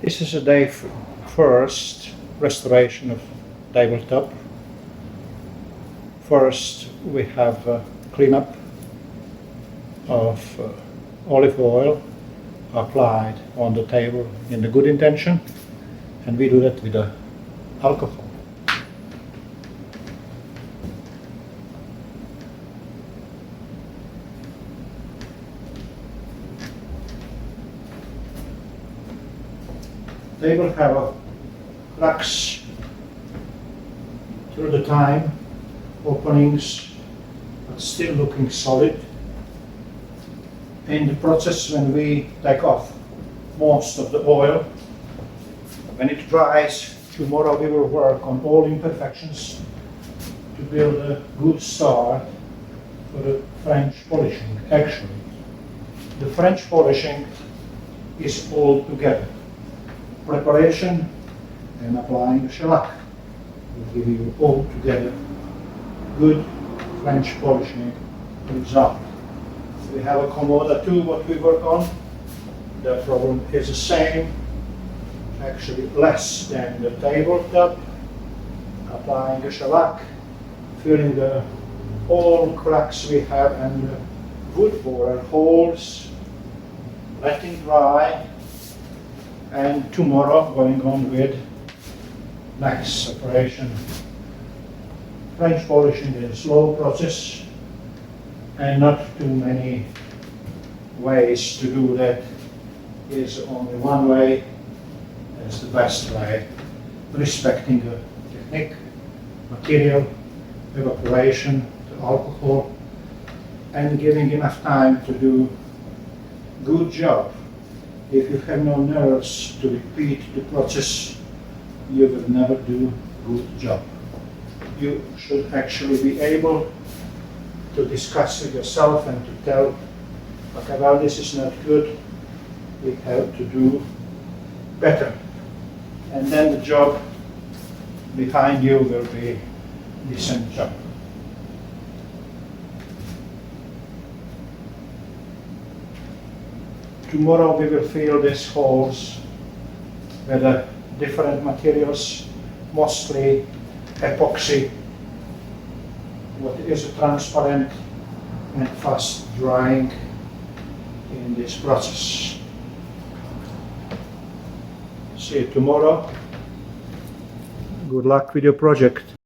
This is a day first restoration of tabletop. First we have a cleanup of olive oil applied on the table in the good intention, and we do that with the alcohol. They will have a cracks through the time, openings, but still looking solid. In the process, when we take off most of the oil, when it dries, tomorrow we will work on all imperfections to build a good start for the French polishing. Actually, the French polishing is all together. Preparation and applying the shellac will give you all together good French polishing result. We have a commode too, what we work on. The problem is the same, actually less than the tabletop. Applying the shellac, filling the all cracks we have and the wood borer holes, letting dry, and tomorrow going on with next operation. French polishing is a slow process and not too many ways to do that. Is only one way, is the best way, respecting the technique, material, evaporation, the alcohol, and giving enough time to do good job. If you have no nerves to repeat the process, you will never do good job. You should actually be able to discuss with yourself and to tell, okay, well, this is not good, we have to do better. And then the job behind you will be a decent job. Tomorrow we will fill these holes with different materials, mostly epoxy, what is transparent and fast drying in this process. See you tomorrow. Good luck with your project.